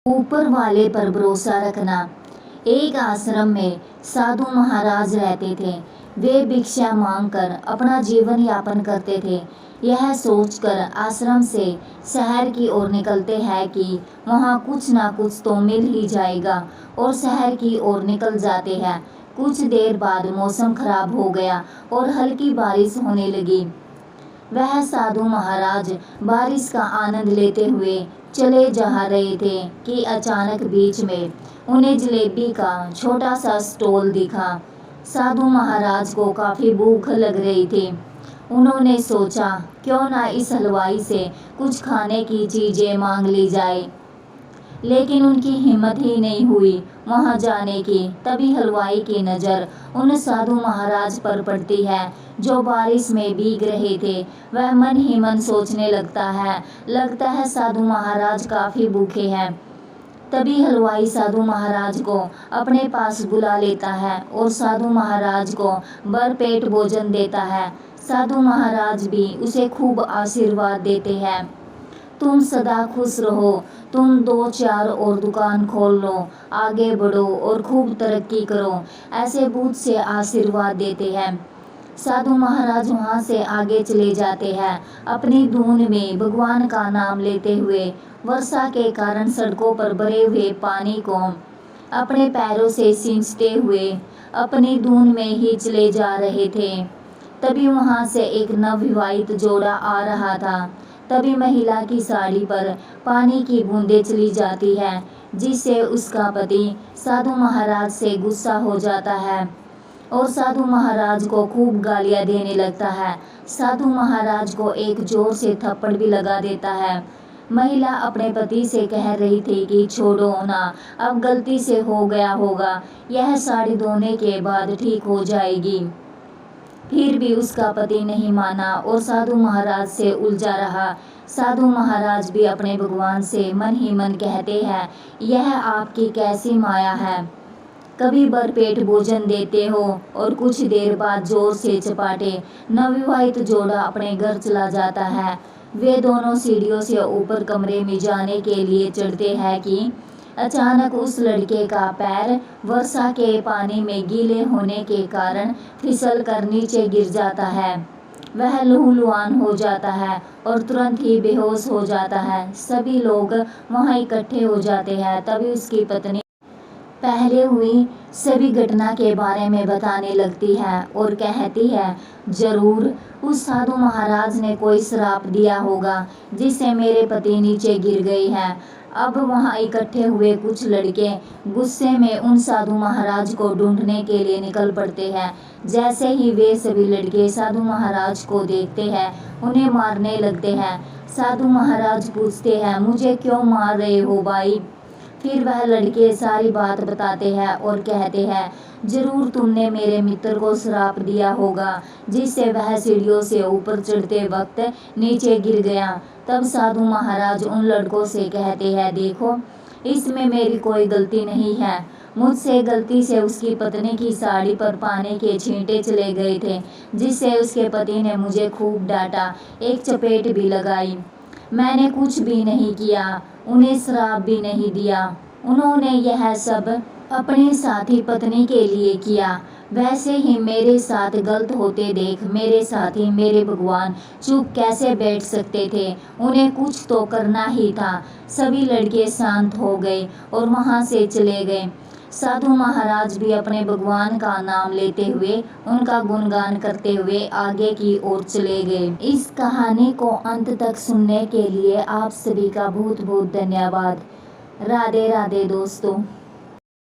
ऊपर वाले पर भरोसा रखना। एक आश्रम में साधु महाराज रहते थे। वे भिक्षा मांगकर अपना जीवन यापन करते थे। यह सोचकर आश्रम से शहर की ओर निकलते हैं कि वहाँ कुछ ना कुछ तो मिल ही जाएगा, और शहर की ओर निकल जाते हैं। कुछ देर बाद मौसम खराब हो गया और हल्की बारिश होने लगी। वह साधु महाराज बारिश का आनंद लेते हुए चले जा रहे थे कि अचानक बीच में उन्हें जलेबी का छोटा सा स्टॉल दिखा। साधु महाराज को काफी भूख लग रही थी। उन्होंने सोचा, क्यों ना इस हलवाई से कुछ खाने की चीजें मांग ली जाए, लेकिन उनकी हिम्मत ही नहीं हुई वहां जाने की। तभी हलवाई की नज़र उन साधु महाराज पर पड़ती है जो बारिश में भीग रहे थे। वह मन ही मन सोचने लगता है साधु महाराज काफी भूखे हैं। तभी हलवाई साधु महाराज को अपने पास बुला लेता है और साधु महाराज को भरपेट भोजन देता है। साधु महाराज भी उसे खूब आशीर्वाद देते हैं। तुम सदा खुश रहो, तुम 2-4 और दुकान खोल लो, आगे बढ़ो और खूब तरक्की करो, ऐसे बहुत से आशीर्वाद देते हैं। साधु महाराज वहाँ से आगे चले जाते हैं, अपनी धुन में भगवान का नाम लेते हुए। वर्षा के कारण सड़कों पर भरे हुए पानी को अपने पैरों से सींचते हुए अपनी धुन में ही चले जा रहे थे। तभी वहाँ से एक नवविवाहित जोड़ा आ रहा था। तभी महिला की साड़ी पर पानी की बूंदें चली जाती है, जिससे उसका पति साधु महाराज से गुस्सा हो जाता है और साधु महाराज को खूब गालियां देने लगता है। साधु महाराज को एक जोर से थप्पड़ भी लगा देता है। महिला अपने पति से कह रही थी कि छोड़ो ना, अब गलती से हो गया होगा, यह साड़ी धोने के बाद ठीक हो जाएगी। फिर भी उसका पति नहीं माना और साधु महाराज से उलझा रहा। साधु महाराज भी अपने भगवान से मन ही मन कहते हैं, यह आपकी कैसी माया है, कभी भरपेट भोजन देते हो और कुछ देर बाद जोर से चपाटे। नवविवाहित जोड़ा अपने घर चला जाता है। वे दोनों सीढ़ियों से ऊपर कमरे में जाने के लिए चढ़ते हैं कि अचानक उस लड़के का पैर वर्षा के पानी में गीले होने के कारण फिसल कर नीचे गिर जाता है। वह लहूलुहान हो जाता है और तुरंत ही बेहोश हो जाता है। सभी लोग वहां इकट्ठे हो जाते हैं। तभी उसकी पत्नी पहले हुई सभी घटना के बारे में बताने लगती है और कहती है, जरूर उस साधु महाराज ने कोई श्राप दिया होगा जिससे मेरे पति नीचे गिर गए हैं। अब वहां इकट्ठे हुए कुछ लड़के गुस्से में उन साधु महाराज को ढूंढने के लिए निकल पड़ते हैं। जैसे ही वे सभी लड़के साधु महाराज को देखते हैं, उन्हें मारने लगते हैं। साधु महाराज पूछते हैं, मुझे क्यों मार रहे हो भाई? फिर वह लड़के सारी बात बताते हैं और कहते हैं, जरूर तुमने मेरे मित्र को श्राप दिया होगा जिससे वह सीढ़ियों से ऊपर चढ़ते वक्त नीचे गिर गया। तब साधु महाराज उन लड़कों से कहते हैं, देखो इसमें मेरी कोई गलती नहीं है, मुझसे गलती से उसकी पत्नी की साड़ी पर पानी के छींटे चले गए थे, जिससे उसके पति ने मुझे खूब डांटा, एक चपेट भी लगाई। मैंने कुछ भी नहीं किया, उन्हें श्राप भी नहीं दिया। उन्होंने यह सब अपने साथी पत्नी के लिए किया। वैसे ही मेरे साथ गलत होते देख मेरे साथी मेरे भगवान चुप कैसे बैठ सकते थे, उन्हें कुछ तो करना ही था। सभी लड़के शांत हो गए और वहां से चले गए। साधु महाराज भी अपने भगवान का नाम लेते हुए उनका गुणगान करते हुए आगे की ओर चले गए। इस कहानी को अंत तक सुनने के लिए आप सभी का बहुत बहुत धन्यवाद। राधे राधे दोस्तों।